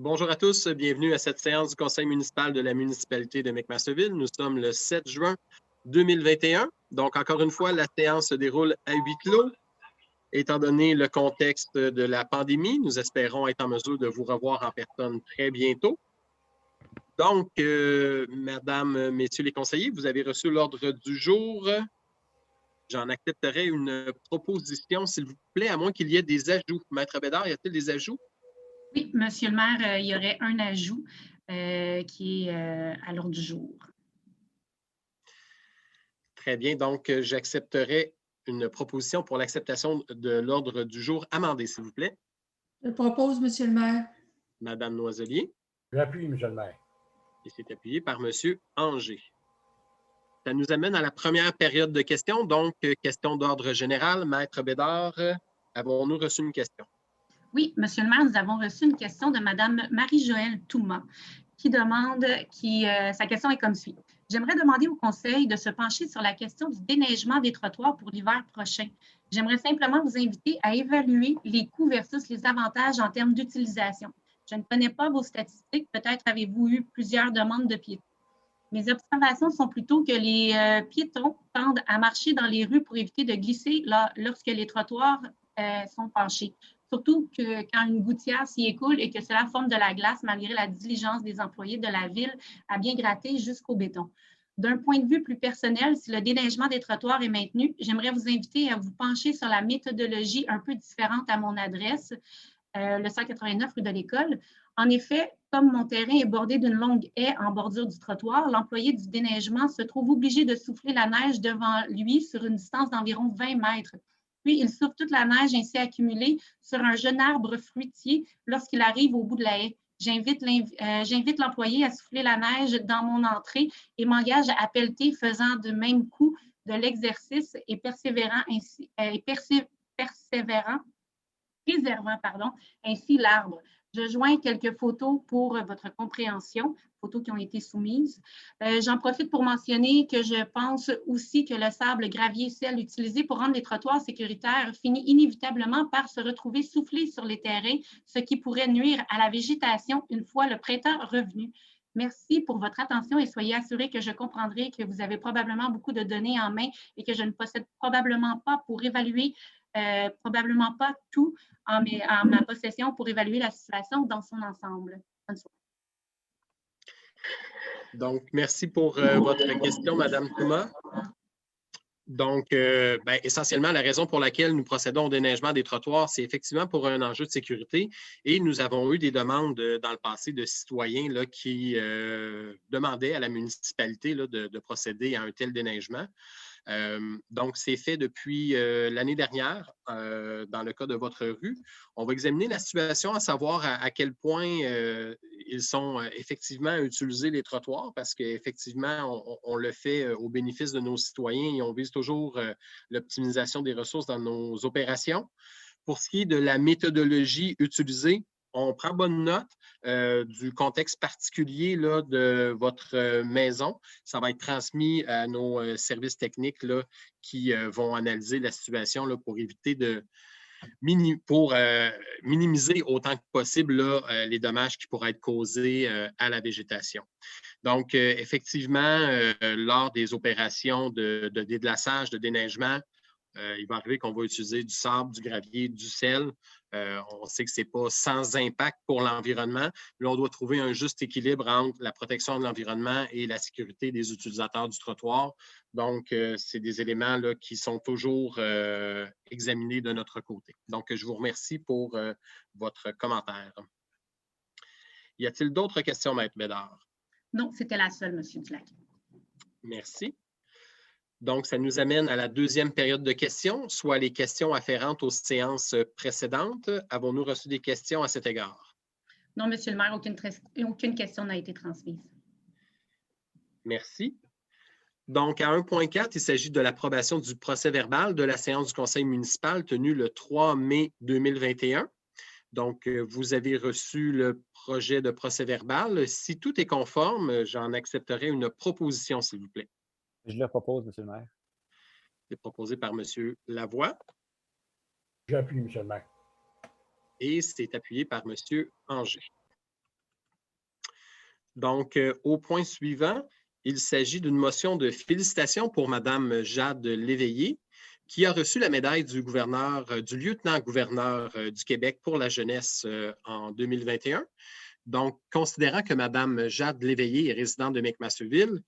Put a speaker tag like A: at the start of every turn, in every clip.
A: Bonjour à tous, bienvenue à cette séance du Conseil municipal de la municipalité de McMasterville. Nous sommes le 7 juin 2021. Donc, encore une fois, la séance se déroule à huis clos. Étant donné le contexte de la pandémie, nous espérons être en mesure de vous revoir en personne très bientôt. Donc, Mesdames, Messieurs les conseillers, vous avez reçu l'ordre du jour. J'en accepterai une proposition, s'il vous plaît, à moins qu'il y ait des ajouts. Maître Bédard, y a-t-il des ajouts?
B: Oui, Monsieur le maire, il y aurait un ajout qui est à l'ordre du jour.
A: Très bien. Donc, j'accepterai une proposition pour l'acceptation de l'ordre du jour amendé, s'il vous plaît.
C: Je propose, Monsieur le maire.
A: Madame Noiselier.
D: J'appuie, Monsieur le maire.
A: Et c'est appuyé par Monsieur Anger. Ça nous amène à la première période de questions. Donc, question d'ordre général. Maître Bédard, avons-nous reçu une question?
B: Oui, Monsieur le maire, nous avons reçu une question de Madame Marie-Joëlle Touma qui demande, sa question est comme suit. J'aimerais demander au Conseil de se pencher sur la question du déneigement des trottoirs pour l'hiver prochain. J'aimerais simplement vous inviter à évaluer les coûts versus les avantages en termes d'utilisation. Je ne connais pas vos statistiques, peut-être avez-vous eu plusieurs demandes de piétons. Mes observations sont plutôt que les piétons tendent à marcher dans les rues pour éviter de glisser lorsque les trottoirs sont penchés. Surtout que quand une gouttière s'y écoule et que cela forme de la glace, malgré la diligence des employés de la ville à bien gratter jusqu'au béton. D'un point de vue plus personnel, si le déneigement des trottoirs est maintenu, j'aimerais vous inviter à vous pencher sur la méthodologie un peu différente à mon adresse, le 189 rue de l'École. En effet, comme mon terrain est bordé d'une longue haie en bordure du trottoir, l'employé du déneigement se trouve obligé de souffler la neige devant lui sur une distance d'environ 20 mètres. Puis, il souffle toute la neige ainsi accumulée sur un jeune arbre fruitier lorsqu'il arrive au bout de la haie. J'invite l'employé à souffler la neige dans mon entrée et m'engage à pelleter faisant de même coup de l'exercice et préservant ainsi l'arbre. Je joins quelques photos pour votre compréhension, photos qui ont été soumises. J'en profite pour mentionner que je pense aussi que le sable, gravier, sel utilisé pour rendre les trottoirs sécuritaires finit inévitablement par se retrouver soufflé sur les terrains, ce qui pourrait nuire à la végétation une fois le printemps revenu. Merci pour votre attention et soyez assurés que je comprendrai que vous avez probablement beaucoup de données en main et que je ne possède probablement pas pour évaluer probablement pas tout en ma possession pour évaluer la situation dans son ensemble. Bonne soirée.
A: Donc, merci pour votre question, Madame Touma. Donc, essentiellement, la raison pour laquelle nous procédons au déneigement des trottoirs, c'est effectivement pour un enjeu de sécurité. Et nous avons eu des demandes dans le passé de citoyens là, qui demandaient à la municipalité là, de procéder à un tel déneigement. Donc, c'est fait depuis l'année dernière dans le cas de votre rue. On va examiner la situation, à savoir à quel point ils sont effectivement à utiliser les trottoirs parce qu'effectivement, on le fait au bénéfice de nos citoyens et on vise toujours l'optimisation des ressources dans nos opérations. Pour ce qui est de la méthodologie utilisée, on prend bonne note du contexte particulier là, de votre maison. Ça va être transmis à nos services techniques là, qui vont analyser la situation là, pour éviter de minimiser autant que possible là, les dommages qui pourraient être causés à la végétation. Donc, effectivement, lors des opérations de déglaçage, de déneigement, il va arriver qu'on va utiliser du sable, du gravier, du sel. On sait que ce n'est pas sans impact pour l'environnement, mais on doit trouver un juste équilibre entre la protection de l'environnement et la sécurité des utilisateurs du trottoir. Donc, c'est des éléments là, qui sont toujours examinés de notre côté. Donc, je vous remercie pour votre commentaire. Y a-t-il d'autres questions, Maître Bédard?
B: Non, c'était la seule, M. Dulac.
A: Merci. Donc, ça nous amène à la deuxième période de questions, soit les questions afférentes aux séances précédentes. Avons-nous reçu des questions à cet égard?
B: Non, Monsieur le maire, aucune question n'a été transmise.
A: Merci. Donc, à 1.4, il s'agit de l'approbation du procès-verbal de la séance du conseil municipal tenue le 3 mai 2021. Donc, vous avez reçu le projet de procès-verbal. Si tout est conforme, j'en accepterai une proposition, s'il vous plaît.
D: Je le propose, Monsieur le maire.
A: C'est proposé par M. Lavoie.
D: J'appuie, Monsieur le maire.
A: Et c'est appuyé par M. Anger. Donc, au point suivant, il s'agit d'une motion de félicitations pour Mme Jade Léveillé, qui a reçu la médaille du lieutenant-gouverneur du Québec pour la jeunesse en 2021. Donc, considérant que Mme Jade Léveillé est résidente de McMasterville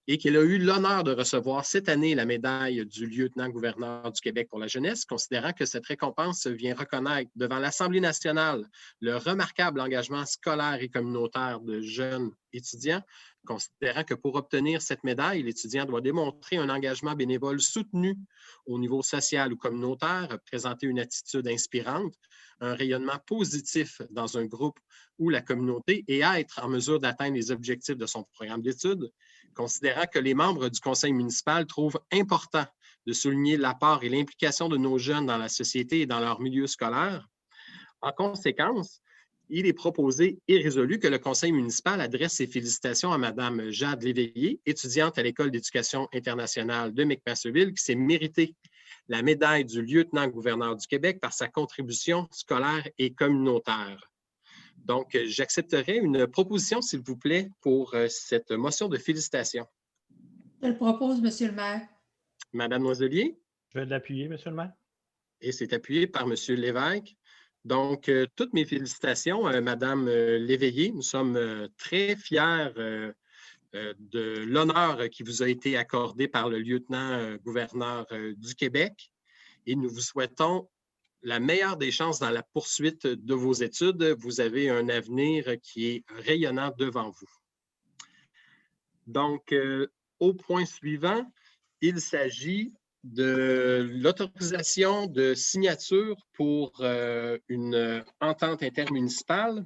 A: et qu'elle a eu l'honneur de recevoir cette année la médaille du lieutenant-gouverneur du Québec pour la jeunesse, considérant que cette récompense vient reconnaître devant l'Assemblée nationale le remarquable engagement scolaire et communautaire de jeunes étudiants, considérant que pour obtenir cette médaille, l'étudiant doit démontrer un engagement bénévole soutenu au niveau social ou communautaire, présenter une attitude inspirante, un rayonnement positif dans un groupe ou la communauté et être en mesure d'atteindre les objectifs de son programme d'études, considérant que les membres du conseil municipal trouvent important de souligner l'apport et l'implication de nos jeunes dans la société et dans leur milieu scolaire. En conséquence, il est proposé et résolu que le conseil municipal adresse ses félicitations à Mme Jade Léveillé, étudiante à l'École d'éducation internationale de McMasterville, qui s'est méritée la médaille du lieutenant-gouverneur du Québec par sa contribution scolaire et communautaire. Donc, j'accepterai une proposition, s'il vous plaît, pour cette motion de félicitations.
C: Je le propose, Monsieur le maire.
A: Madame Noiselier?
D: Je vais l'appuyer, Monsieur le maire.
A: Et c'est appuyé par Monsieur Lévesque. Donc, toutes mes félicitations, Madame Léveillé. Nous sommes très fiers de l'honneur qui vous a été accordé par le lieutenant-gouverneur du Québec. Et nous vous souhaitons la meilleure des chances dans la poursuite de vos études. Vous avez un avenir qui est rayonnant devant vous. Donc, au point suivant, il s'agit de l'autorisation de signature pour une entente intermunicipale.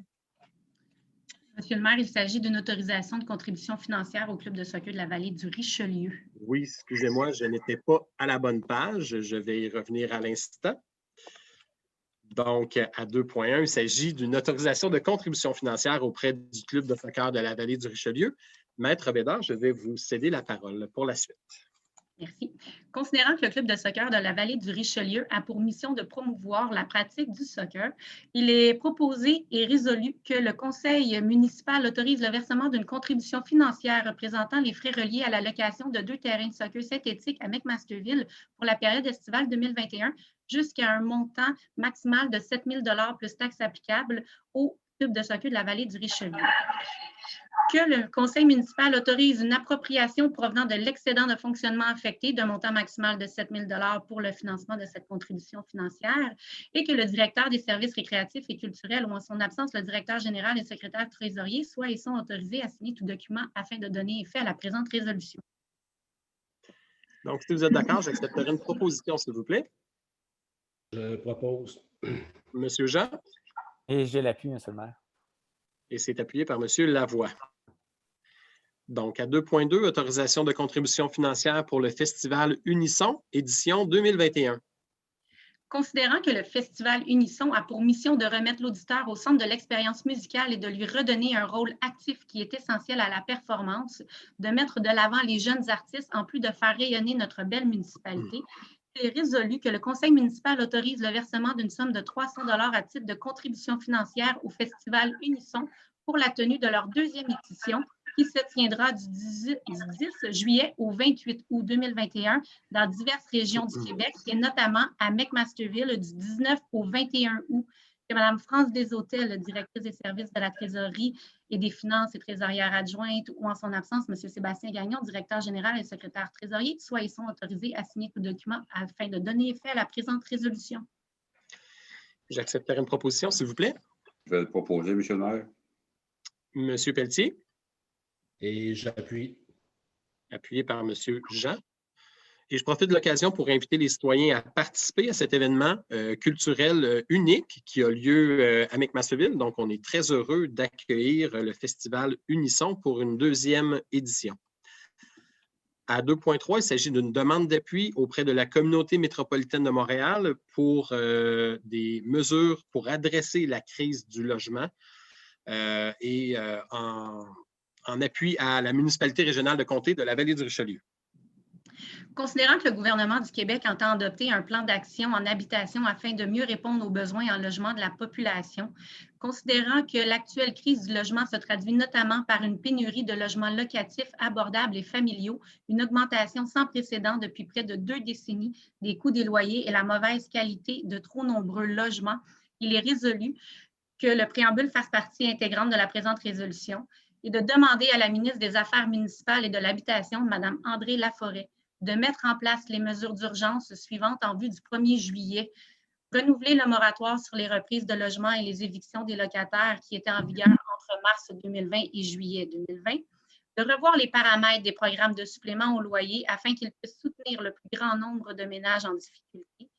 B: Monsieur le maire, il s'agit d'une autorisation de contribution financière au club de soccer de la vallée du Richelieu.
A: Oui, excusez-moi, je n'étais pas à la bonne page. Je vais y revenir à l'instant. Donc, à 2.1, il s'agit d'une autorisation de contribution financière auprès du club de soccer de la vallée du Richelieu. Maître Bédard, je vais vous céder la parole pour la suite.
B: Merci. Considérant que le club de soccer de la vallée du Richelieu a pour mission de promouvoir la pratique du soccer, il est proposé et résolu que le conseil municipal autorise le versement d'une contribution financière représentant les frais reliés à la location de 2 terrains de soccer synthétiques à McMasterville pour la période estivale 2021 jusqu'à un montant maximal de 7 000 $ plus taxes applicables au club de soccer de la vallée du Richelieu. Que le conseil municipal autorise une appropriation provenant de l'excédent de fonctionnement affecté d'un montant maximal de 7 000 $ pour le financement de cette contribution financière et que le directeur des services récréatifs et culturels ou en son absence, le directeur général et secrétaire trésorier soient et sont autorisés à signer tout document afin de donner effet à la présente résolution.
A: Donc, si vous êtes d'accord, j'accepterai une proposition, s'il vous plaît.
E: Je propose.
A: Monsieur Jean?
D: Et je l'appuie, Monsieur le maire.
A: Et c'est appuyé par Monsieur Lavoie. Donc, à 2.2, autorisation de contribution financière pour le Festival Unisson, édition 2021.
B: Considérant que le Festival Unisson a pour mission de remettre l'auditeur au centre de l'expérience musicale et de lui redonner un rôle actif qui est essentiel à la performance, de mettre de l'avant les jeunes artistes en plus de faire rayonner notre belle municipalité, il est résolu que le conseil municipal autorise le versement d'une somme de 300 $ à titre de contribution financière au Festival Unisson pour la tenue de leur 2e édition qui se tiendra du 10 juillet au 28 août 2021 dans diverses régions du Québec et notamment à McMasterville du 19 au 21 août. Que Mme France Deshôtels, directrice des services de la trésorerie et des finances et trésorière adjointe, ou en son absence, M. Sébastien Gagnon, directeur général et secrétaire trésorier, soient et sont autorisés à signer tout document afin de donner effet à la présente résolution.
A: J'accepterai une proposition, s'il vous plaît.
E: Je vais le proposer, M. le maire.
A: M. Pelletier?
E: Et j'appuie.
A: Appuyé par M. Jean. Et je profite de l'occasion pour inviter les citoyens à participer à cet événement culturel unique qui a lieu à McMasterville. Donc, on est très heureux d'accueillir le festival Unisson pour une 2e édition. À 2.3, il s'agit d'une demande d'appui auprès de la communauté métropolitaine de Montréal pour des mesures pour adresser la crise du logement et en appui à la municipalité régionale de comté de la vallée du Richelieu.
B: Considérant que le gouvernement du Québec entend adopter un plan d'action en habitation afin de mieux répondre aux besoins en logement de la population, considérant que l'actuelle crise du logement se traduit notamment par une pénurie de logements locatifs abordables et familiaux, une augmentation sans précédent depuis près de 2 décennies des coûts des loyers et la mauvaise qualité de trop nombreux logements, il est résolu que le préambule fasse partie intégrante de la présente résolution et de demander à la ministre des Affaires municipales et de l'Habitation, Mme André Laforêt, de mettre en place les mesures d'urgence suivantes en vue du 1er juillet, renouveler le moratoire sur les reprises de logements et les évictions des locataires qui étaient en vigueur entre mars 2020 et juillet 2020, de revoir les paramètres des programmes de supplément au loyer afin qu'ils puissent soutenir le plus grand nombre de ménages en difficulté,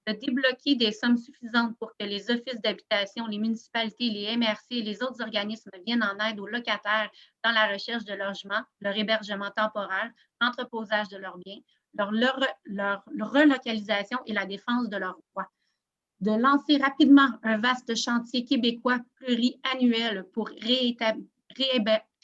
B: de débloquer des sommes suffisantes pour que les offices d'habitation, les municipalités, les MRC et les autres organismes viennent en aide aux locataires dans la recherche de logement, leur hébergement temporaire, l'entreposage de leurs biens, leur relocalisation et la défense de leurs droits. De lancer rapidement un vaste chantier québécois pluriannuel pour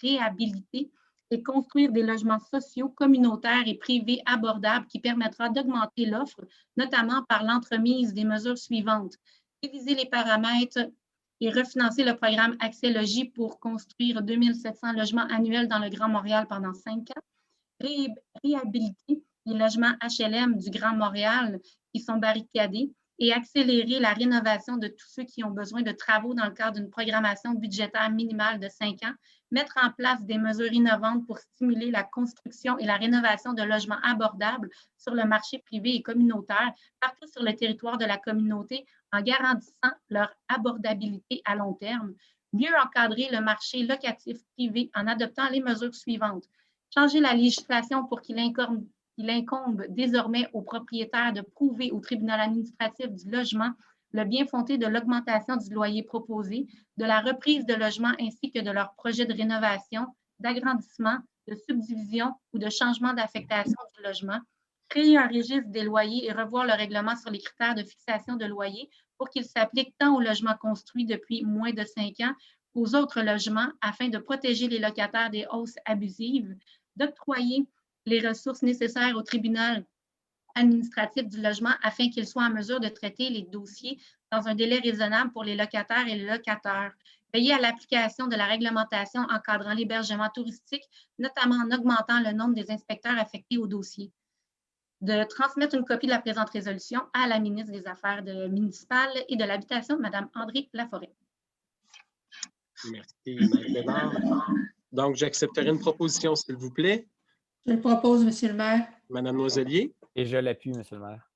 B: réhabiliter et construire des logements sociaux, communautaires et privés abordables qui permettra d'augmenter l'offre, notamment par l'entremise des mesures suivantes. Réviser les paramètres et refinancer le programme Accès Logis pour construire 2700 logements annuels dans le Grand Montréal pendant 5 ans. Réhabiliter les logements HLM du Grand Montréal qui sont barricadés et accélérer la rénovation de tous ceux qui ont besoin de travaux dans le cadre d'une programmation budgétaire minimale de 5 ans, mettre en place des mesures innovantes pour stimuler la construction et la rénovation de logements abordables sur le marché privé et communautaire partout sur le territoire de la communauté en garantissant leur abordabilité à long terme, mieux encadrer le marché locatif privé en adoptant les mesures suivantes, changer la législation pour qu'il incombe désormais aux propriétaires de prouver au tribunal administratif du logement le bien fondé de l'augmentation du loyer proposé, de la reprise de logement ainsi que de leur projet de rénovation, d'agrandissement, de subdivision ou de changement d'affectation du logement, créer un registre des loyers et revoir le règlement sur les critères de fixation de loyer pour qu'il s'applique tant aux logements construits depuis moins de 5 ans qu'aux autres logements afin de protéger les locataires des hausses abusives, d'octroyer les ressources nécessaires au tribunal administratif du logement afin qu'il soit en mesure de traiter les dossiers dans un délai raisonnable pour les locataires et les locataires. Veiller à l'application de la réglementation encadrant l'hébergement touristique, notamment en augmentant le nombre des inspecteurs affectés au dossier. De transmettre une copie de la présente résolution à la ministre des Affaires municipales et de l'Habitation, Mme André Laforêt.
A: Merci, Mme Bédard. Donc, j'accepterai une proposition, s'il vous plaît.
C: Je le propose, Monsieur le maire.
A: Madame Noiselier.
D: Et je l'appuie, Monsieur le maire.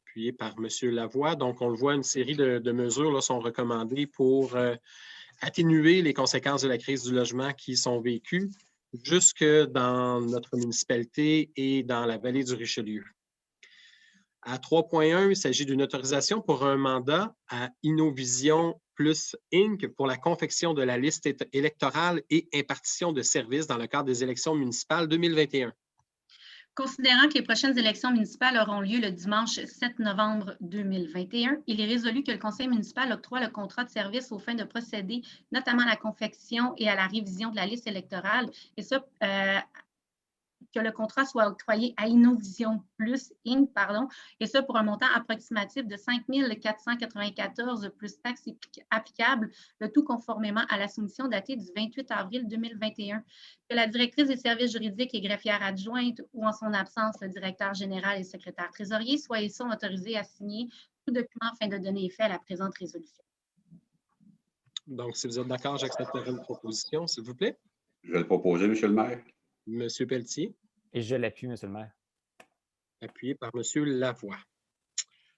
A: Appuyé par Monsieur Lavoie. Donc, on le voit, une série de mesures là, sont recommandées pour atténuer les conséquences de la crise du logement qui sont vécues jusque dans notre municipalité et dans la vallée du Richelieu. À 3.1, il s'agit d'une autorisation pour un mandat à Innovision Plus Inc. pour la confection de la liste électorale et impartition de services dans le cadre des élections municipales 2021.
B: Considérant que les prochaines élections municipales auront lieu le dimanche 7 novembre 2021, il est résolu que le conseil municipal octroie le contrat de service aux fins de procéder notamment à la confection et à la révision de la liste électorale, et ça, que le contrat soit octroyé à Innovision Plus Inc., et ça pour un montant approximatif de 5 494 plus taxes applicables, le tout conformément à la soumission datée du 28 avril 2021. Que la directrice des services juridiques et greffière adjointe ou en son absence, le directeur général et le secrétaire trésorier soient et sont autorisés à signer tout document afin de donner effet à la présente résolution.
A: Donc, si vous êtes d'accord, j'accepterai une proposition, s'il vous plaît.
E: Je vais le proposer, Monsieur le maire.
A: Monsieur Pelletier.
D: Et je l'appuie, Monsieur le maire.
A: Appuyé par Monsieur Lavoie.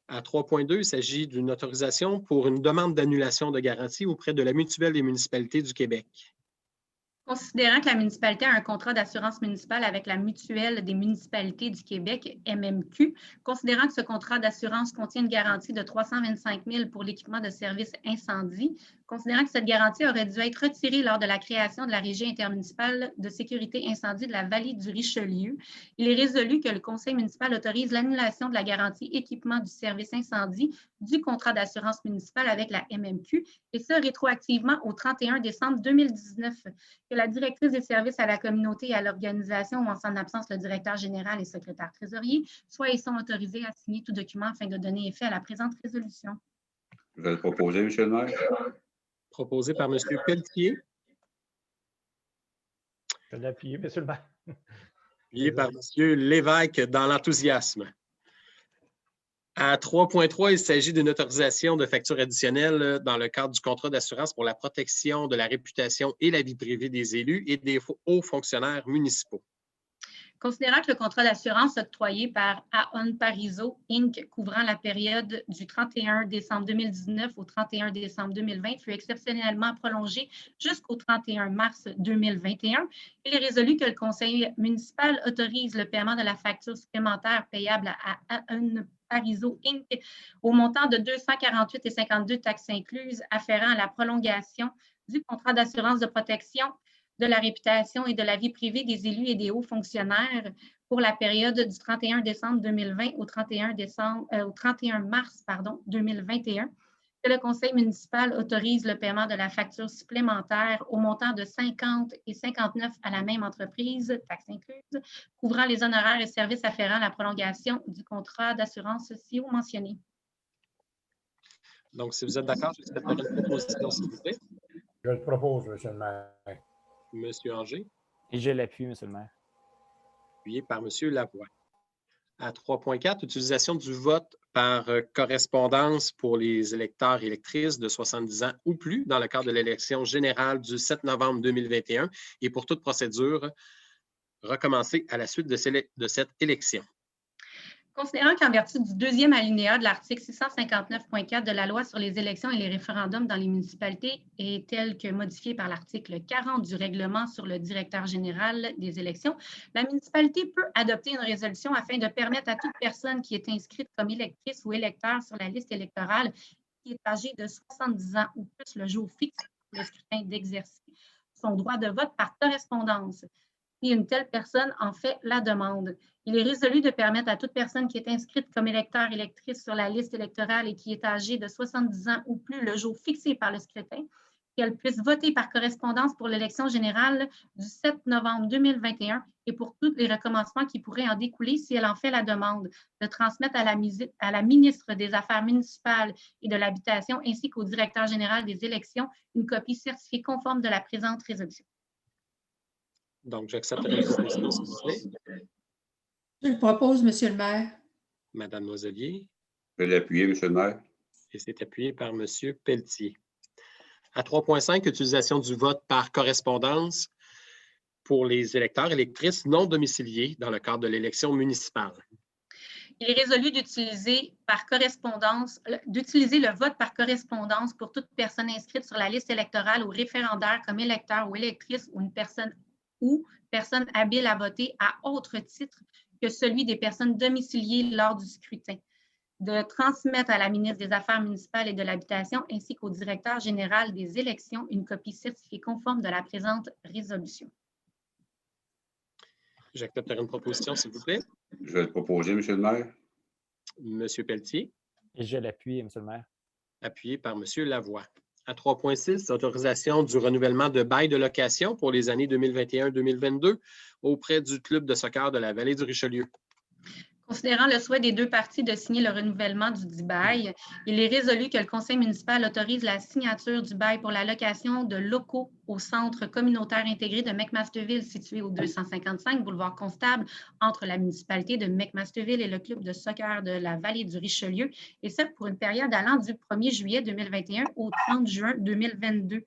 A: À 3.2, il s'agit d'une autorisation pour une demande d'annulation de garantie auprès de la Mutuelle des municipalités du Québec.
B: Considérant que la municipalité a un contrat d'assurance municipale avec la Mutuelle des municipalités du Québec, MMQ, considérant que ce contrat d'assurance contient une garantie de 325 000 pour l'équipement de services incendie, considérant que cette garantie aurait dû être retirée lors de la création de la Régie intermunicipale de sécurité incendie de la vallée du Richelieu, il est résolu que le conseil municipal autorise l'annulation de la garantie équipement du service incendie du contrat d'assurance municipale avec la MMQ, et ce rétroactivement au 31 décembre 2019. Que que la directrice des services à la communauté et à l'organisation ou en son absence le directeur général et secrétaire trésorier, soit ils sont autorisés à signer tout document afin de donner effet à la présente résolution.
E: Je vais le proposer, M. le maire.
A: Proposé par M. Pelletier,
F: Je l'ai appuyé, M. le maire.
A: appuyé par M. Lévesque dans l'enthousiasme. À 3.3, il s'agit d'une autorisation de facture additionnelle dans le cadre du contrat d'assurance pour la protection de la réputation et la vie privée des élus et des hauts fonctionnaires municipaux.
B: Considérant que le contrat d'assurance octroyé par Aon Parizeau, Inc., couvrant la période du 31 décembre 2019 au 31 décembre 2020 fut exceptionnellement prolongé jusqu'au 31 mars 2021, il est résolu que le conseil municipal autorise le paiement de la facture supplémentaire payable à Aon Parizeau, Inc., au montant de 248,52 taxes incluses afférent à la prolongation du contrat d'assurance de protection de la réputation et de la vie privée des élus et des hauts fonctionnaires pour la période du 31 décembre 2020 au 31 mars 2021, que le conseil municipal autorise le paiement de la facture supplémentaire au montant de 50 et 59 à la même entreprise, taxes incluses, couvrant les honoraires et services afférents à la prolongation du contrat d'assurance ci-haut mentionné.
A: Donc, si vous êtes d'accord, je vais faire une proposition, s'il vous plaît.
F: Je le propose, M. le maire.
A: M. Anger,
D: Et je l'appuie, M. le maire.
A: appuyé par M. Lavoie. À 3.4, utilisation du vote par correspondance pour les électeurs et électrices de 70 ans ou plus dans le cadre de l'élection générale du 7 novembre 2021 et pour toute procédure recommencée à la suite de cette élection.
B: Considérant qu'en vertu du deuxième alinéa de l'article 659.4 de la loi sur les élections et les référendums dans les municipalités et tel que modifié par l'article 40 du règlement sur le directeur général des élections, la municipalité peut adopter une résolution afin de permettre à toute personne qui est inscrite comme électrice ou électeur sur la liste électorale qui est âgée de 70 ans ou plus le jour fixe pour le scrutin d'exercer son droit de vote par correspondance. Si une telle personne en fait la demande. Il est résolu de permettre à toute personne qui est inscrite comme électeur ou électrice sur la liste électorale et qui est âgée de 70 ans ou plus le jour fixé par le scrutin, qu'elle puisse voter par correspondance pour l'élection générale du 7 novembre 2021 et pour tous les recommencements qui pourraient en découler si elle en fait la demande, de transmettre à la ministre des Affaires municipales et de l'Habitation ainsi qu'au directeur général des élections une copie certifiée conforme de la présente résolution.
A: Donc, j'accepte la proposition, s'il vous plaît.
C: Je le propose, Monsieur le maire.
A: Madame Noiselier,
E: Je vais l'appuyer, M. le maire.
A: et c'est appuyé par M. Pelletier. À 3.5, utilisation du vote par correspondance pour les électeurs et électrices non domiciliés dans le cadre de l'élection municipale.
B: Il est résolu d'utiliser le vote par correspondance pour toute personne inscrite sur la liste électorale ou référendaire comme électeur ou électrice ou personne habile à voter à autre titre que celui des personnes domiciliées lors du scrutin, de transmettre à la ministre des Affaires municipales et de l'Habitation ainsi qu'au directeur général des élections une copie certifiée conforme de la présente résolution.
A: J'accepterai une proposition, s'il vous plaît.
E: Je vais le proposer, M. le maire.
A: M. Pelletier,
D: Et je l'appuie, M. le maire.
A: appuyé par M. Lavoie. À 3.6, autorisation du renouvellement de bail de location pour les années 2021-2022 auprès du club de soccer de la Vallée du Richelieu.
B: Considérant le souhait des deux parties de signer le renouvellement du dit bail, il est résolu que le conseil municipal autorise la signature du bail pour la location de locaux au centre communautaire intégré de McMasterville situé au 255 boulevard Constable entre la municipalité de McMasterville et le club de soccer de la Vallée du Richelieu, et ce pour une période allant du 1er juillet 2021 au 30 juin 2022.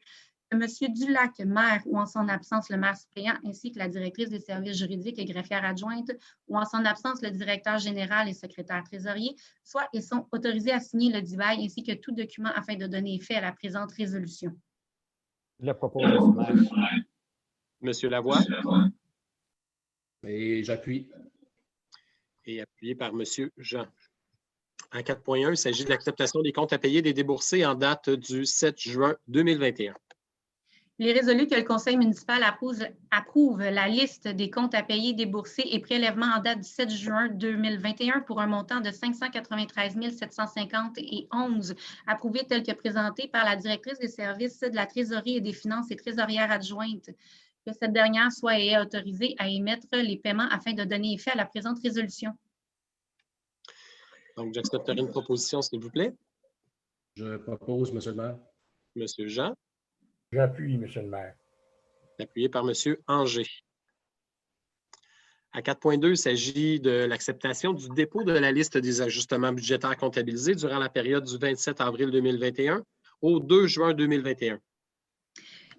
B: M. Dulac, maire ou en son absence le maire suppléant, ainsi que la directrice des services juridiques et greffière adjointe, ou en son absence le directeur général et secrétaire trésorier, soit et sont autorisés à signer le dit bail ainsi que tout document afin de donner effet à la présente résolution.
D: Je le propose, M. le maire.
A: M. Lavoie,
G: Et j'appuie.
A: et appuyé par M. Jean. À 4.1, il s'agit de l'acceptation des comptes à payer des déboursés en date du 7 juin 2021.
B: Il est résolu que le conseil municipal approuve la liste des comptes à payer déboursés et prélèvements en date du 7 juin 2021 pour un montant de 593 750,11 approuvé tel que présenté par la directrice des services de la trésorerie et des finances et trésorière adjointe. que cette dernière soit et est autorisée à émettre les paiements afin de donner effet à la présente résolution.
A: Donc, j'accepterai une proposition, s'il vous plaît.
G: Je propose, Monsieur le maire.
A: Monsieur Jean,
F: J'appuie, Monsieur le maire.
A: appuyé par Monsieur Anger. À 4.2, il s'agit de l'acceptation du dépôt de la liste des ajustements budgétaires comptabilisés durant la période du 27 avril 2021 au 2 juin 2021.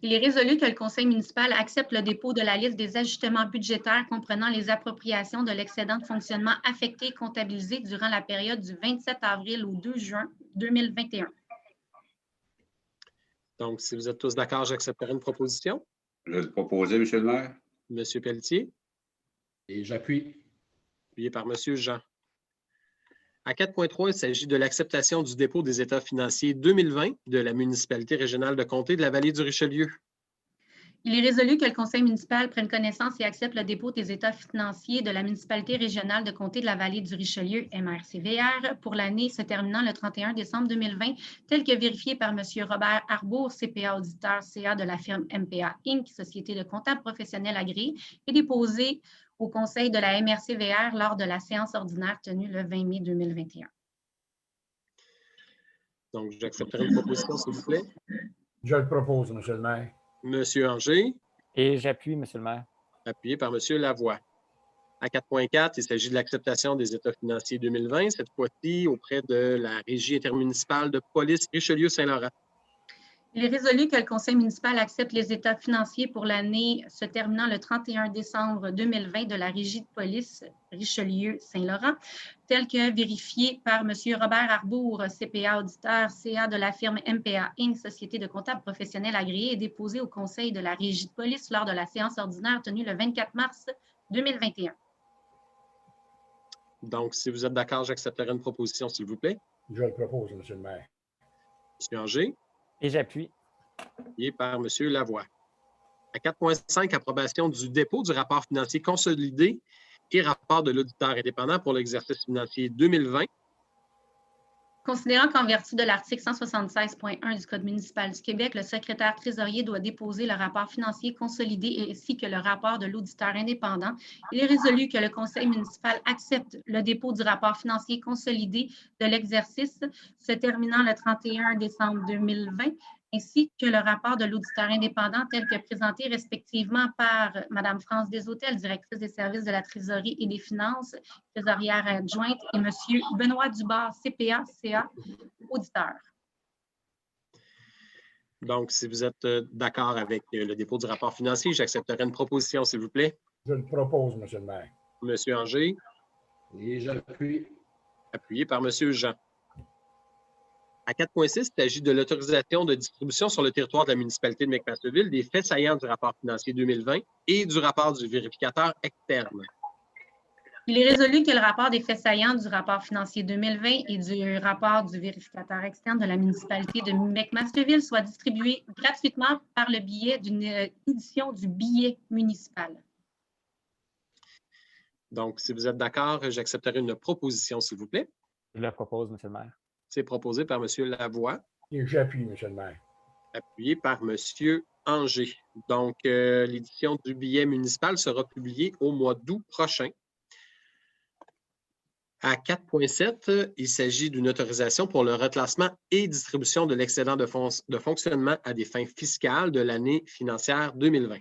B: Il est résolu que le conseil municipal accepte le dépôt de la liste des ajustements budgétaires comprenant les appropriations de l'excédent de fonctionnement affecté et comptabilisé durant la période du 27 avril au 2 juin 2021.
A: Donc, si vous êtes tous d'accord, j'accepterai une proposition.
E: Je vais le proposer, Monsieur le maire.
A: Monsieur Pelletier,
G: Et j'appuie.
A: appuyé par Monsieur Jean. À 4.3, il s'agit de l'acceptation du dépôt des états financiers 2020 de la municipalité régionale de Comté de la Vallée du Richelieu.
B: Il est résolu que le conseil municipal prenne connaissance et accepte le dépôt des états financiers de la municipalité régionale de Comté de la Vallée du Richelieu, MRCVR, pour l'année se terminant le 31 décembre 2020, tel que vérifié par M. Robert Arbour, CPA auditeur CA de la firme MPA Inc., Société de comptables professionnels agréée, et déposé au conseil de la MRCVR lors de la séance ordinaire tenue le 20 mai 2021.
A: Donc, j'accepterai une proposition, s'il vous plaît.
F: Je le propose, Monsieur le maire.
A: Monsieur Anger,
D: Et j'appuie, Monsieur le maire.
A: appuyé par Monsieur Lavoie. À 4.4, il s'agit de l'acceptation des états financiers 2020, cette fois-ci auprès de la Régie intermunicipale de police Richelieu-Saint-Laurent.
B: Il est résolu que le conseil municipal accepte les états financiers pour l'année se terminant le 31 décembre 2020 de la Régie de police Richelieu-Saint-Laurent, tel que vérifié par M. Robert Arbour, CPA auditeur CA de la firme MPA Inc., Société de comptables professionnels agréée, et déposé au conseil de la Régie de police lors de la séance ordinaire tenue le 24 mars 2021.
A: Donc, si vous êtes d'accord, j'accepterai une proposition, s'il vous plaît.
F: Je le propose, Monsieur le maire.
A: Monsieur Anger,
D: Et j'appuie.
A: appuyé par Monsieur Lavoie. À 4.5, approbation du dépôt du rapport financier consolidé et rapport de l'auditeur indépendant pour l'exercice financier 2020.
B: Considérant qu'en vertu de l'article 176.1 du Code municipal du Québec, le secrétaire trésorier doit déposer le rapport financier consolidé ainsi que le rapport de l'auditeur indépendant, il est résolu que le conseil municipal accepte le dépôt du rapport financier consolidé de l'exercice se terminant le 31 décembre 2020, ainsi que le rapport de l'auditeur indépendant tel que présenté respectivement par Mme France Deshôtels, directrice des services de la trésorerie et des finances, trésorière adjointe, et M. Benoît Dubas, CPA, CA, auditeur.
A: Donc, si vous êtes d'accord avec le dépôt du rapport financier, j'accepterai une proposition, s'il vous plaît.
F: Je le propose, Monsieur le maire.
A: Monsieur Anger,
G: Et j'appuie.
A: appuyé par Monsieur Jean. À 4.6, il s'agit de l'autorisation de distribution sur le territoire de la municipalité de McMasterville des faits saillants du rapport financier 2020 et du rapport du vérificateur externe.
B: Il est résolu que le rapport des faits saillants du rapport financier 2020 et du rapport du vérificateur externe de la municipalité de McMasterville soit distribué gratuitement par le biais d'une édition du billet municipal.
A: Donc, si vous êtes d'accord, j'accepterai une proposition, s'il vous plaît.
D: Je le propose, Monsieur le maire.
A: C'est proposé par M. Lavoie,
F: Et j'appuie, Monsieur le maire.
A: appuyé par M. Anger. Donc, l'édition du billet municipal sera publiée au mois d'août prochain. À 4.7, il s'agit d'une autorisation pour le reclassement et distribution de l'excédent de fonctionnement à des fins fiscales de l'année financière 2020.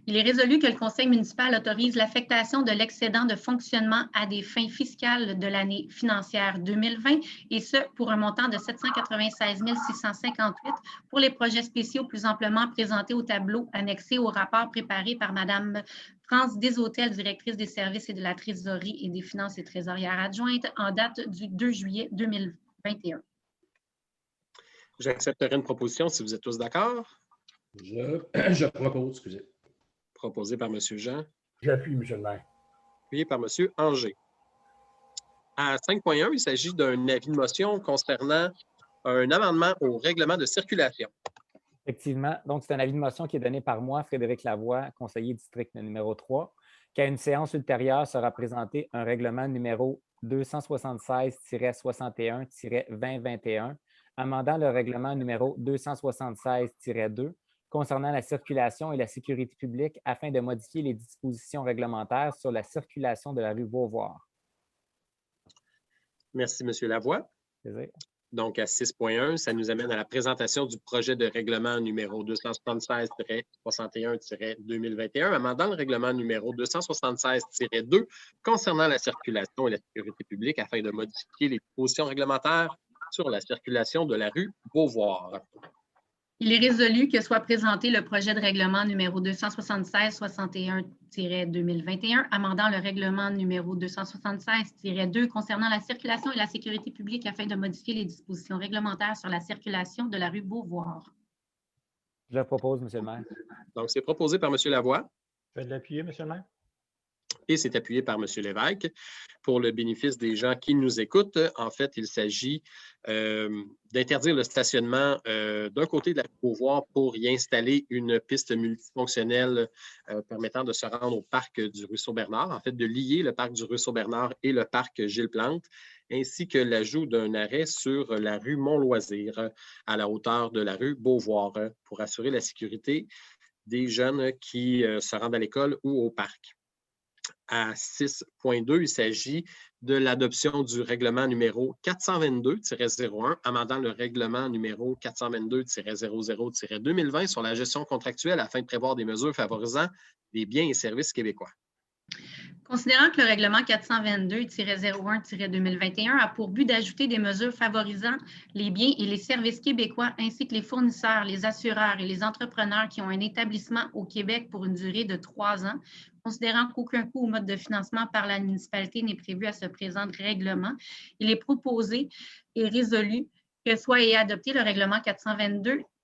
B: Il est résolu que le conseil municipal autorise l'affectation de l'excédent de fonctionnement à des fins fiscales de l'année financière 2020, et ce, pour un montant de 796 658 pour les projets spéciaux plus amplement présentés au tableau annexé au rapport préparé par Mme France Deshôtels, directrice des services et de la trésorerie et des finances et trésorière adjointe, en date du 2 juillet 2021.
A: J'accepterai une proposition si vous êtes tous d'accord.
G: Je propose, excusez.
A: Proposé par M. Jean,
F: J'appuie, Monsieur le maire.
A: appuyé par M. Anger. À 5.1, il s'agit d'un avis de motion concernant un amendement au règlement de circulation.
D: Effectivement. Donc, c'est un avis de motion qui est donné par moi, Frédéric Lavoie, conseiller district numéro 3, qu'à une séance ultérieure sera présenté un règlement numéro 276-61-2021, amendant le règlement numéro 276-2 concernant la circulation et la sécurité publique afin de modifier les dispositions réglementaires sur la circulation de la rue Beauvoir.
A: Merci, M. Lavoie.
D: Plaisir.
A: Donc, à 6.1, ça nous amène à la présentation du projet de règlement numéro 276-61-2021, amendant le règlement numéro 276-2 concernant la circulation et la sécurité publique afin de modifier les dispositions réglementaires sur la circulation de la rue Beauvoir.
B: Il est résolu que soit présenté le projet de règlement numéro 276-61-2021, amendant le règlement numéro 276-2 concernant la circulation et la sécurité publique afin de modifier les dispositions réglementaires sur la circulation de la rue Beauvoir.
D: Je le propose, M. le maire.
A: Donc, c'est proposé par M. Lavoie
F: Je vais l'appuyer, M. le maire.
A: et c'est appuyé par M. Lévesque. Pour le bénéfice des gens qui nous écoutent, en fait, il s'agit d'interdire le stationnement d'un côté de la rue Beauvoir pour y installer une piste multifonctionnelle permettant de se rendre au parc du Ruisseau-Bernard, en fait, de lier le parc du Ruisseau-Bernard et le parc Gilles-Plante, ainsi que l'ajout d'un arrêt sur la rue Mont-Loisir à la hauteur de la rue Beauvoir pour assurer la sécurité des jeunes qui se rendent à l'école ou au parc. À 6.2, il s'agit de l'adoption du règlement numéro 422-01, amendant le règlement numéro 422-00-2020 sur la gestion contractuelle afin de prévoir des mesures favorisant les biens et services québécois.
B: Considérant que le règlement 422-01-2021 a pour but d'ajouter des mesures favorisant les biens et les services québécois ainsi que les fournisseurs, les assureurs et les entrepreneurs qui ont un établissement au Québec pour une durée de 3 ans, considérant qu'aucun coût ou mode de financement par la municipalité n'est prévu à ce présent règlement, il est proposé et résolu que soit adopté le règlement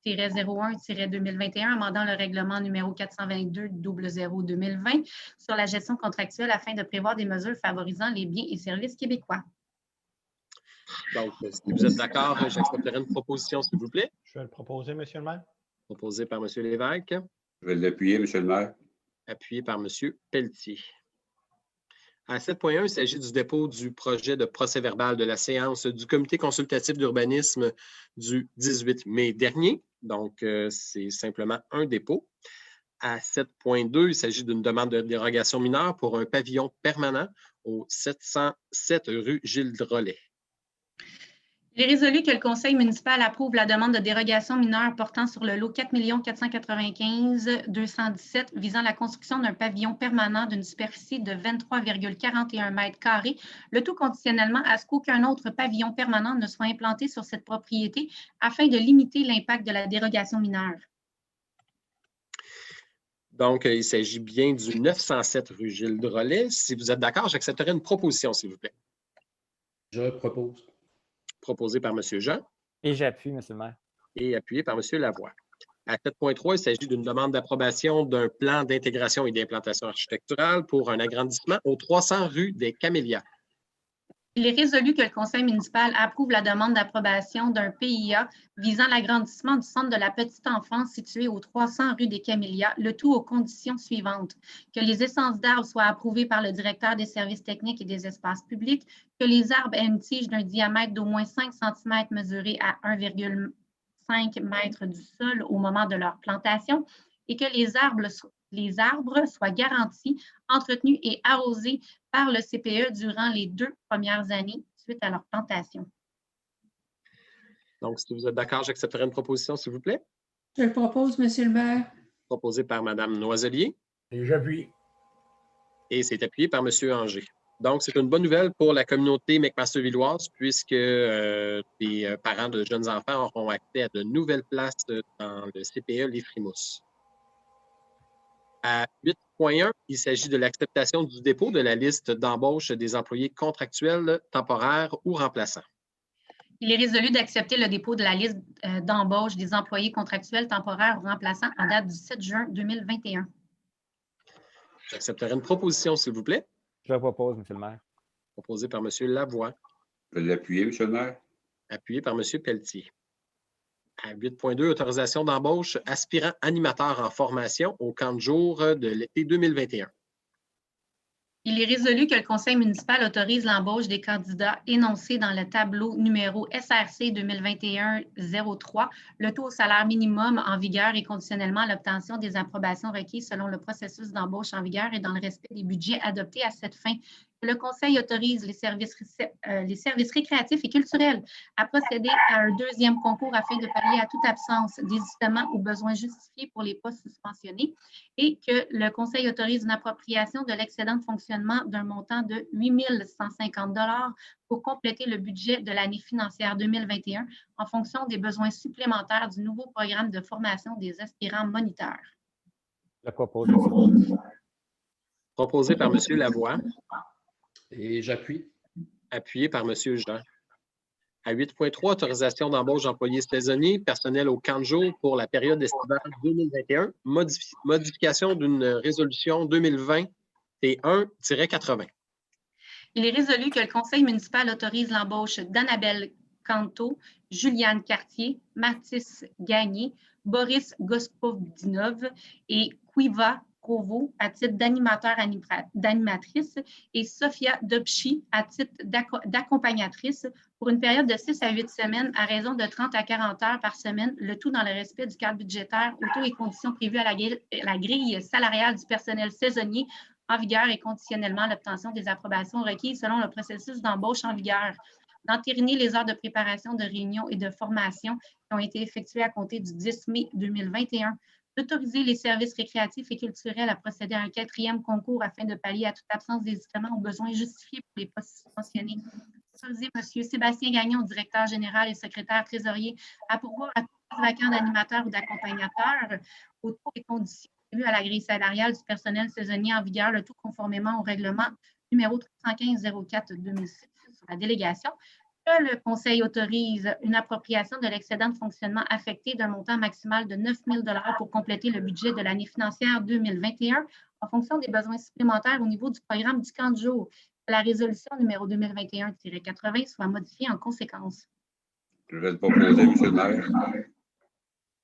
B: 422-01-2021, amendant le règlement numéro 422-00-2020 sur la gestion contractuelle afin de prévoir des mesures favorisant les biens et services québécois.
A: Donc, si vous êtes d'accord, j'accepterai une proposition, s'il vous plaît.
F: Je vais le proposer, M. le maire.
A: Proposée par M. Lévesque,
E: Je vais l'appuyer, M. le maire.
A: appuyé par M. Pelletier. À 7.1, il s'agit du dépôt du projet de procès-verbal de la séance du comité consultatif d'urbanisme du 18 mai dernier. Donc, c'est simplement un dépôt. À 7.2, il s'agit d'une demande de dérogation mineure pour un pavillon permanent au 707 rue Gilles-Drolet.
B: Il est résolu que le conseil municipal approuve la demande de dérogation mineure portant sur le lot 4 495 217 visant la construction d'un pavillon permanent d'une superficie de 23,41 mètres carrés, le tout conditionnellement à ce qu'aucun autre pavillon permanent ne soit implanté sur cette propriété afin de limiter l'impact de la dérogation mineure.
A: Donc, il s'agit bien du 907 rue Gilles-Drolet. Si vous êtes d'accord, j'accepterai une proposition, s'il vous plaît.
G: Je propose.
A: Proposée par M. Jean
D: Et j'appuie, M. le maire.
A: et appuyée par M. Lavoie. À 7.3, il s'agit d'une demande d'approbation d'un plan d'intégration et d'implantation architecturale pour un agrandissement aux 300 rue des Camélias.
B: Il est résolu que le conseil municipal approuve la demande d'approbation d'un PIA visant l'agrandissement du centre de la petite enfance situé aux 300 rue des Camélias, le tout aux conditions suivantes: que les essences d'arbres soient approuvées par le directeur des services techniques et des espaces publics, que les arbres aient une tige d'un diamètre d'au moins 5 cm mesuré à 1,5 m du sol au moment de leur plantation et que les arbres soient garantis, entretenus et arrosés par le CPE durant les 2 premières années suite à leur plantation.
A: Donc, si vous êtes d'accord, j'accepterai une proposition, s'il vous plaît.
C: Je le propose, M. le maire.
A: Proposée par Mme Noiselier
F: Et j'appuie.
A: et c'est appuyé par M. Anger. Donc, c'est une bonne nouvelle pour la communauté McMaster-Villoise puisque les parents de jeunes enfants auront accès à de nouvelles places dans le CPE Les Frimousses. À 8.1, il s'agit de l'acceptation du dépôt de la liste d'embauche des employés contractuels, temporaires ou remplaçants.
B: Il est résolu d'accepter le dépôt de la liste d'embauche des employés contractuels, temporaires ou remplaçants en date du 7 juin 2021.
A: J'accepterai une proposition, s'il vous plaît,
D: Je le propose, M. le maire.
A: proposée par M. Lavoie,
E: Je vais l'appuyer, M. le maire.
A: appuyée par M. Pelletier. À 8.2, autorisation d'embauche aspirant animateur en formation au camp de jour de l'été 2021.
B: Il est résolu que le conseil municipal autorise l'embauche des candidats énoncés dans le tableau numéro SRC 2021-03, le taux au salaire minimum en vigueur et conditionnellement à l'obtention des approbations requises selon le processus d'embauche en vigueur et dans le respect des budgets adoptés à cette fin. Le conseil autorise les services récréatifs et culturels à procéder à un deuxième concours afin de pallier à toute absence d'hésitement ou besoin justifié pour les postes suspensionnés et que le conseil autorise une appropriation de l'excédent de fonctionnement d'un montant de 8 150 $ pour compléter le budget de l'année financière 2021 en fonction des besoins supplémentaires du nouveau programme de formation des aspirants moniteurs.
D: Je propose, M. le Maire.
A: Proposé par M. Lavoie,
G: Et j'appuie.
A: appuyé par M. Jean. À 8.3, autorisation d'embauche d'employés saisonniers, personnel au camp de jour pour la période estivale 2021, modification d'une résolution 2020-T1-80.
B: Il est résolu que le conseil municipal autorise l'embauche d'Annabelle Canto, Juliane Cartier, Mathis Gagné, Boris Gospodinov et Quiva Provo à titre d'animatrice et Sophia Dobchi à titre d'accompagnatrice pour une période de 6 à 8 semaines à raison de 30 à 40 heures par semaine, le tout dans le respect du cadre budgétaire, aux taux et conditions prévues à la grille salariale du personnel saisonnier en vigueur et conditionnellement à l'obtention des approbations requises selon le processus d'embauche en vigueur. D'entériner les heures de préparation de réunions et de formation qui ont été effectuées à compter du 10 mai 2021. D'autoriser les services récréatifs et culturels à procéder à un 4e concours afin de pallier à toute absence d'hésitement aux besoins justifiés pour les postes suspensionnés. Autoriser M. Sébastien Gagnon, directeur général et secrétaire trésorier, à pourvoir à tout poste vacant d'animateur ou d'accompagnateur aux taux et conditions prévues à la grille salariale du personnel saisonnier en vigueur, le tout conformément au règlement numéro 315-04-2006 sur la délégation. Que le conseil autorise une appropriation de l'excédent de fonctionnement affecté d'un montant maximal de 9 000 $ pour compléter le budget de l'année financière 2021 en fonction des besoins supplémentaires au niveau du programme du camp de jour. Que la résolution numéro 2021-80 soit modifiée en conséquence.
E: Je vais le proposer, M. le maire.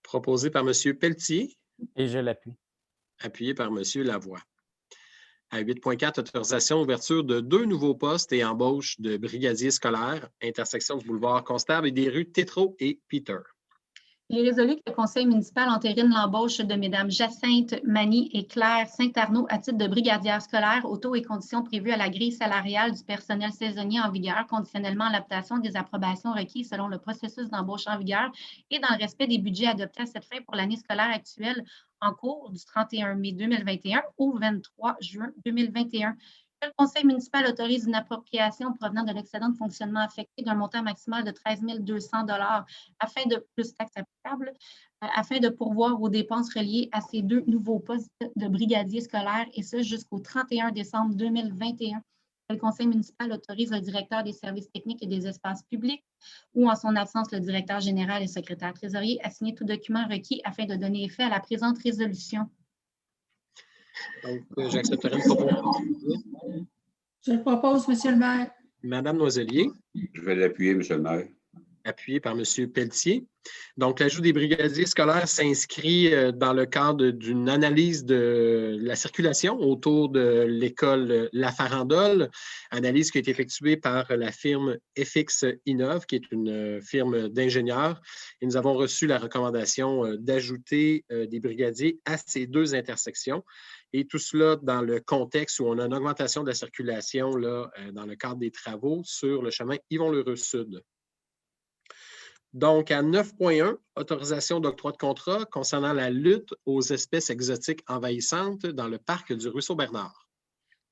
A: Proposé par M. Pelletier,
D: Et je l'appuie.
A: appuyé par M. Lavoie. À 8.4, autorisation d'ouverture de 2 nouveaux postes et embauche de brigadiers scolaires, intersection du boulevard Constable et des rues Tétreault et Peter.
B: Il est résolu que le conseil municipal entérine l'embauche de Mesdames Jacinthe Mani et Claire Saint-Arnaud à titre de brigadières scolaires aux taux et conditions prévues à la grille salariale du personnel saisonnier en vigueur, conditionnellement à l'adaptation des approbations requises selon le processus d'embauche en vigueur et dans le respect des budgets adoptés à cette fin pour l'année scolaire actuelle en cours du 31 mai 2021 au 23 juin 2021. Le conseil municipal autorise une appropriation provenant de l'excédent de fonctionnement affecté d'un montant maximal de 13 200 $ afin de plus taxes applicables, afin de pourvoir aux dépenses reliées à ces 2 nouveaux postes de brigadiers scolaires et ce jusqu'au 31 décembre 2021. Le conseil municipal autorise le directeur des services techniques et des espaces publics ou, en son absence, le directeur général et secrétaire trésorier à signer tout document requis afin de donner effet à la présente résolution.
A: Donc, j'accepterai une proposition.
C: Je le propose, Monsieur le maire.
A: Madame Noiselier,
E: Je vais l'appuyer, M. le maire.
A: appuyé par M. Pelletier. Donc, l'ajout des brigadiers scolaires s'inscrit dans le cadre d'une analyse de la circulation autour de l'école La Farandole, analyse qui a été effectuée par la firme FX Innov, qui est une firme d'ingénieurs. Et nous avons reçu la recommandation d'ajouter des brigadiers à ces 2 intersections. Et tout cela dans le contexte où on a une augmentation de la circulation là, dans le cadre des travaux sur le chemin Yvon-L'Heureux Sud. Donc, à 9.1, autorisation d'octroi de contrat concernant la lutte aux espèces exotiques envahissantes dans le parc du Ruisseau-Bernard.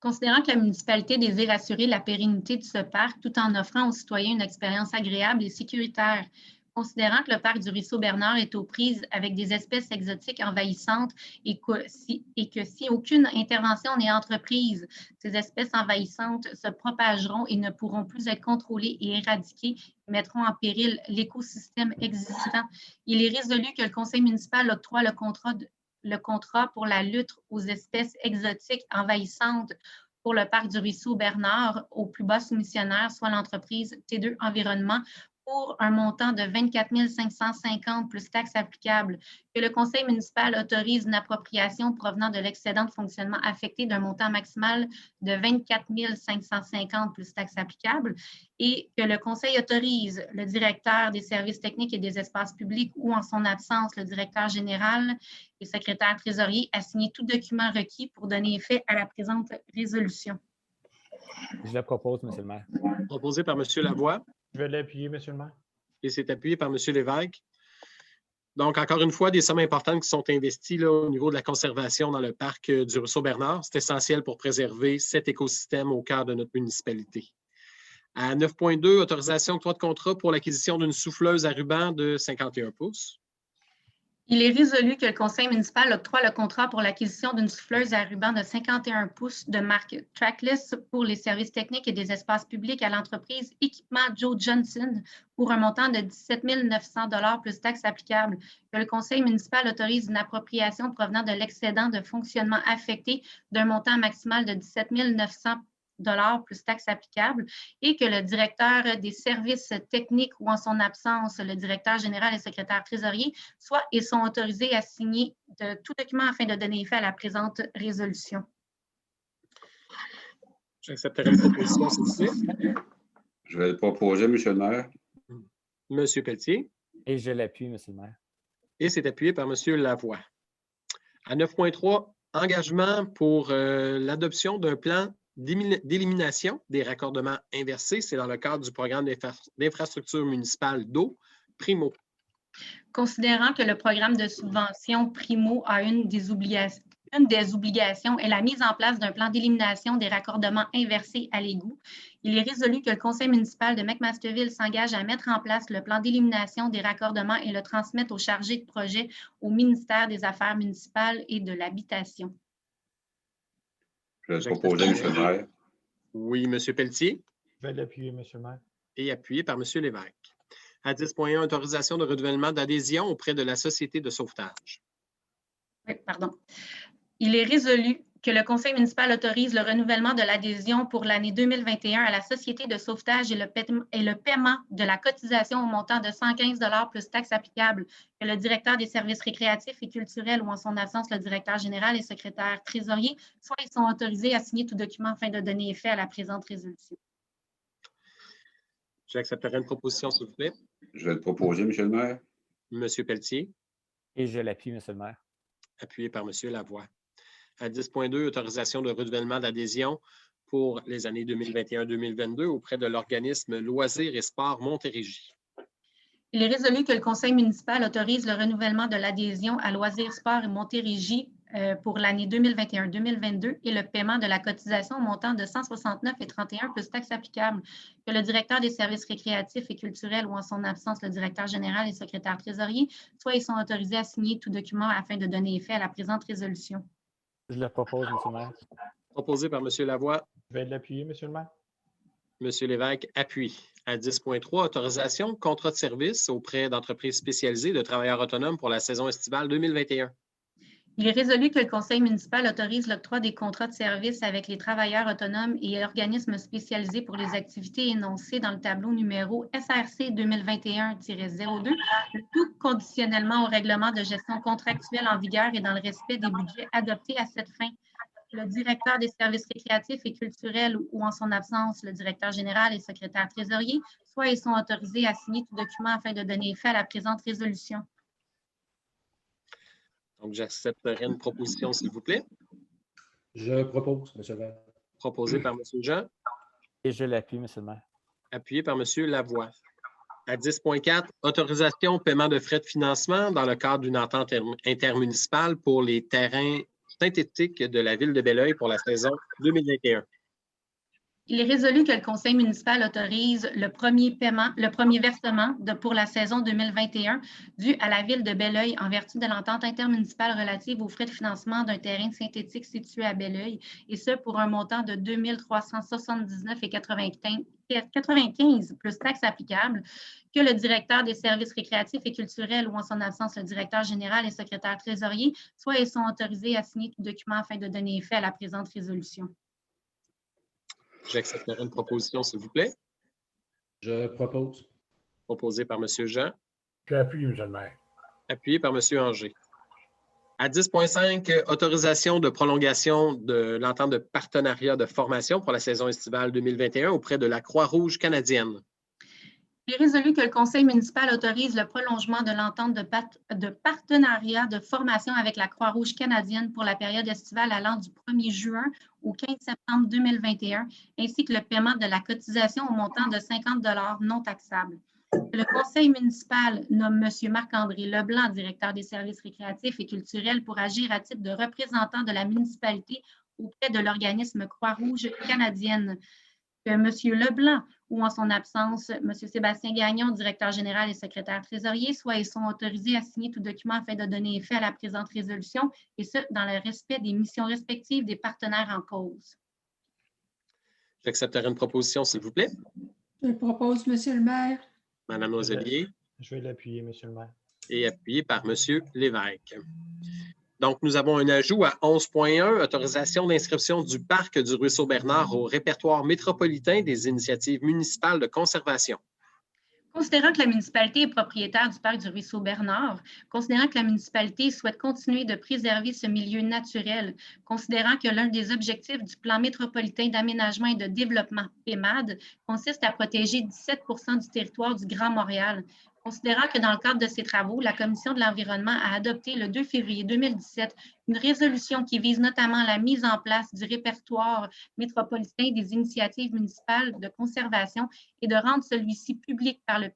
B: Considérant que la municipalité désire assurer la pérennité de ce parc tout en offrant aux citoyens une expérience agréable et sécuritaire, considérant que le parc du Ruisseau-Bernard est aux prises avec des espèces exotiques envahissantes et que si aucune intervention n'est entreprise, ces espèces envahissantes se propageront et ne pourront plus être contrôlées et éradiquées et mettront en péril l'écosystème existant. Il est résolu que le conseil municipal octroie le contrat pour la lutte aux espèces exotiques envahissantes pour le parc du Ruisseau-Bernard au plus bas soumissionnaire, soit l'entreprise T2 Environnement, pour un montant de 24 550 plus taxes applicables, que le conseil municipal autorise une appropriation provenant de l'excédent de fonctionnement affecté d'un montant maximal de 24 550 plus taxes applicables et que le conseil autorise le directeur des services techniques et des espaces publics ou en son absence, le directeur général et secrétaire trésorier à signer tout document requis pour donner effet à la présente résolution.
D: Je le propose, Monsieur le maire.
A: Proposé par M. Lavoie
F: Je vais l'appuyer, Monsieur le maire.
A: et c'est appuyé par M. Lévesque. Donc, encore une fois, des sommes importantes qui sont investies là, au niveau de la conservation dans le parc du Ruisseau-Bernard. C'est essentiel pour préserver cet écosystème au cœur de notre municipalité. À 9.2, autorisation octroi de contrat pour l'acquisition d'une souffleuse à ruban de 51 pouces.
B: Il est résolu que le conseil municipal octroie le contrat pour l'acquisition d'une souffleuse à ruban de 51 pouces de marque Trackless pour les services techniques et des espaces publics à l'entreprise Équipement Joe Johnson pour un montant de 17 900 $ plus taxes applicables. Que le conseil municipal autorise une appropriation provenant de l'excédent de fonctionnement affecté d'un montant maximal de 17 900 $ plus taxes applicables et que le directeur des services techniques ou en son absence, le directeur général et secrétaire trésorier, soient et sont autorisés à signer de tout document afin de donner effet à la présente résolution.
A: J'accepterai une proposition, s'il vous plaît.
E: Je vais le proposer, Monsieur le maire.
A: M. Pelletier.
D: Et je l'appuie, Monsieur le maire.
A: Et c'est appuyé par M. Lavoie. À 9.3, engagement pour l'adoption d'un plan d'élimination des raccordements inversés. C'est dans le cadre du programme d'infrastructure municipale d'eau, Primo.
B: Considérant que le programme de subvention Primo a une des obligations est la mise en place d'un plan d'élimination des raccordements inversés à l'égout. Il est résolu que le conseil municipal de McMasterville s'engage à mettre en place le plan d'élimination des raccordements et le transmettre aux chargés de projet au ministère des Affaires municipales et de l'Habitation.
E: Je vais le proposer, Monsieur le maire.
A: Oui, M. Pelletier.
F: Je vais l'appuyer, Monsieur le maire.
A: Et appuyé par M. Lévesque. À 10.1, autorisation de renouvellement d'adhésion auprès de la Société de sauvetage.
B: Oui, pardon. Il est résolu que le conseil municipal autorise le renouvellement de l'adhésion pour l'année 2021 à la Société de sauvetage et le paiement de la cotisation au montant de 115 $ plus taxes applicables, que le directeur des services récréatifs et culturels ou en son absence, le directeur général et secrétaire trésorier, soit ils sont autorisés à signer tout document afin de donner effet à la présente résolution.
A: J'accepterai une proposition, s'il vous plaît.
E: Je vais le proposer, Monsieur le maire.
A: M. Pelletier,
D: Et je l'appuie, Monsieur le maire.
A: appuyé par M. Lavoie. À 10.2, autorisation de renouvellement d'adhésion pour les années 2021-2022 auprès de l'organisme Loisirs et Sports Montérégie.
B: Il est résolu que le conseil municipal autorise le renouvellement de l'adhésion à Loisirs, Sports et Montérégie pour l'année 2021-2022 et le paiement de la cotisation au montant de 169,31 plus taxes applicables, que le directeur des services récréatifs et culturels ou en son absence, le directeur général et secrétaire trésorier, soit ils sont autorisés à signer tout document afin de donner effet à la présente résolution.
D: Je le propose, Monsieur le maire.
A: Proposé par M. Lavoie.
F: Je vais l'appuyer, Monsieur le maire.
A: M. Lévesque appuie. À 10.3, autorisation, contrat de service auprès d'entreprises spécialisées de travailleurs autonomes pour la saison estivale 2021.
B: Il est résolu que le conseil municipal autorise l'octroi des contrats de service avec les travailleurs autonomes et organismes spécialisés pour les activités énoncées dans le tableau numéro SRC 2021-02, le tout conditionnellement au règlement de gestion contractuelle en vigueur et dans le respect des budgets adoptés à cette fin. Le directeur des services récréatifs et culturels ou en son absence, le directeur général et secrétaire trésorier, soit ils sont autorisés à signer tout document afin de donner effet à la présente résolution.
A: Donc, j'accepterai une proposition, s'il vous plaît.
G: Je propose, Monsieur le maire.
A: Proposé par M. Jean,
D: Et je l'appuie, Monsieur le maire.
A: appuyé par M. Lavoie. À 10.4, autorisation au paiement de frais de financement dans le cadre d'une entente intermunicipale pour les terrains synthétiques de la ville de Belleuil pour la saison 2021.
B: Il est résolu que le conseil municipal autorise le premier versement pour la saison 2021 dû à la ville de Belleuil en vertu de l'entente intermunicipale relative aux frais de financement d'un terrain synthétique situé à Belleuil, et ce pour un montant de 2 379,95 plus taxes applicables, que le directeur des services récréatifs et culturels ou en son absence, le directeur général et secrétaire trésorier, soit ils sont autorisés à signer tout document afin de donner effet à la présente résolution.
A: J'accepterai une proposition, s'il vous plaît.
G: Je propose.
A: proposé par M. Jean,
G: J'appuie, Monsieur le maire.
A: appuyé par M. Anger. À 10.5, autorisation de prolongation de l'entente de partenariat de formation pour la saison estivale 2021 auprès de la Croix-Rouge canadienne.
B: Il est résolu que le conseil municipal autorise le prolongement de l'entente de partenariat de formation avec la Croix-Rouge canadienne pour la période estivale allant du 1er juin au 15 septembre 2021, ainsi que le paiement de la cotisation au montant de 50 $ non taxables. Le conseil municipal nomme M. Marc-André Leblanc, directeur des services récréatifs et culturels, pour agir à titre de représentant de la municipalité auprès de l'organisme Croix-Rouge canadienne. Que M. Leblanc, ou en son absence, M. Sébastien Gagnon, directeur général et secrétaire trésorier, soient et sont autorisés à signer tout document afin de donner effet à la présente résolution, et ce, dans le respect des missions respectives des partenaires en cause.
A: J'accepterai une proposition, s'il vous plaît.
C: Je le propose, Monsieur le maire.
A: Madame Noiselier,
F: Je vais l'appuyer, Monsieur le maire.
A: et appuyé par M. Lévesque. Donc, nous avons un ajout à 11.1, autorisation d'inscription du parc du Ruisseau Bernard au répertoire métropolitain des initiatives municipales de conservation.
B: Considérant que la municipalité est propriétaire du parc du Ruisseau Bernard, considérant que la municipalité souhaite continuer de préserver ce milieu naturel, considérant que l'un des objectifs du plan métropolitain d'aménagement et de développement PEMAD consiste à protéger 17 % du territoire du Grand Montréal, considérant que dans le cadre de ces travaux, la Commission de l'environnement a adopté le 2 février 2017 une résolution qui vise notamment la mise en place du répertoire métropolitain des initiatives municipales de conservation et de rendre celui-ci public par le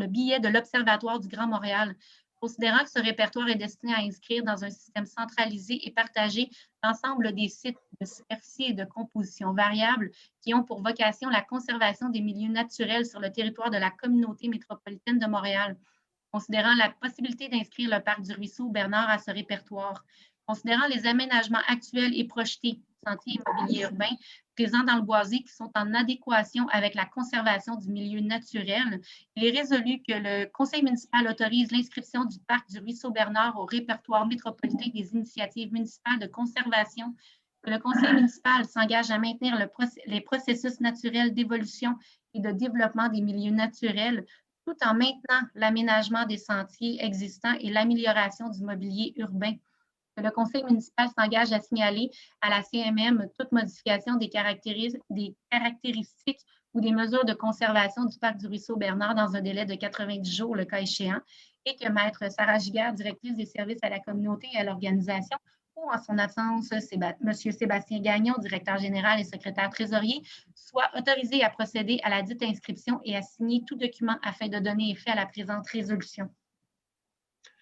B: biais de l'Observatoire du Grand Montréal. Considérant que ce répertoire est destiné à inscrire dans un système centralisé et partagé l'ensemble des sites de superficie et de composition variable qui ont pour vocation la conservation des milieux naturels sur le territoire de la communauté métropolitaine de Montréal. Considérant la possibilité d'inscrire le parc du Ruisseau Bernard à ce répertoire, considérant les aménagements actuels et projetés, sentiers immobiliers urbains, présents dans le boisé qui sont en adéquation avec la conservation du milieu naturel, il est résolu que le conseil municipal autorise l'inscription du parc du Ruisseau Bernard au répertoire métropolitain des initiatives municipales de conservation, que le conseil municipal s'engage à maintenir les processus naturels d'évolution et de développement des milieux naturels, tout en maintenant l'aménagement des sentiers existants et l'amélioration du mobilier urbain. Le conseil municipal s'engage à signaler à la CMM toute modification des caractéristiques ou des mesures de conservation du parc du Ruisseau Bernard dans un délai de 90 jours, le cas échéant, et que Maître Sarah Giguère, directrice des services à la communauté et à l'organisation, ou en son absence, M. Sébastien Gagnon, directeur général et secrétaire trésorier, soit autorisé à procéder à la dite inscription et à signer tout document afin de donner effet à la présente résolution.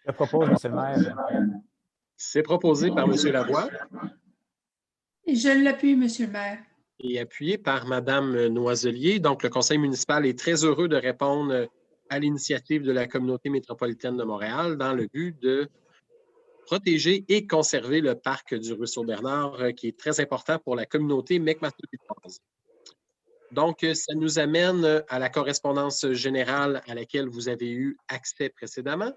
D: Je propose, Monsieur le maire.
A: C'est proposé par M. Lavoie
C: Et je l'appuie, Monsieur le maire.
A: et appuyé par Mme Noiselier. Donc, le conseil municipal est très heureux de répondre à l'initiative de la communauté métropolitaine de Montréal dans le but de protéger et conserver le parc du Ruisseau Bernard, qui est très important pour la communauté McMasterville. Donc, ça nous amène à la correspondance générale à laquelle vous avez eu accès précédemment.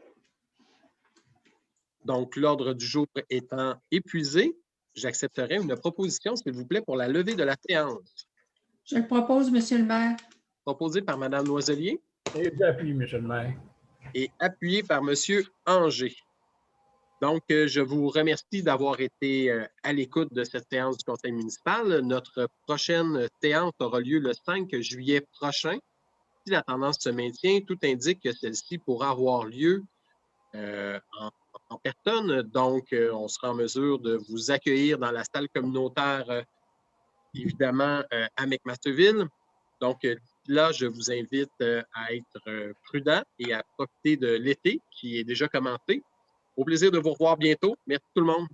A: Donc, l'ordre du jour étant épuisé, j'accepterai une proposition, s'il vous plaît, pour la levée de la séance.
C: Je le propose, Monsieur le maire.
A: Proposée par Mme Noiselier
G: Et j'appuie, Monsieur le maire.
A: et appuyée par M. Anger. Donc, je vous remercie d'avoir été à l'écoute de cette séance du conseil municipal. Notre prochaine séance aura lieu le 5 juillet prochain. Si la tendance se maintient, tout indique que celle-ci pourra avoir lieu en personne. Donc, on sera en mesure de vous accueillir dans la salle communautaire, évidemment, à McMasterville. Donc, là, je vous invite à être prudent et à profiter de l'été qui est déjà commencé. Au plaisir de vous revoir bientôt. Merci tout le monde.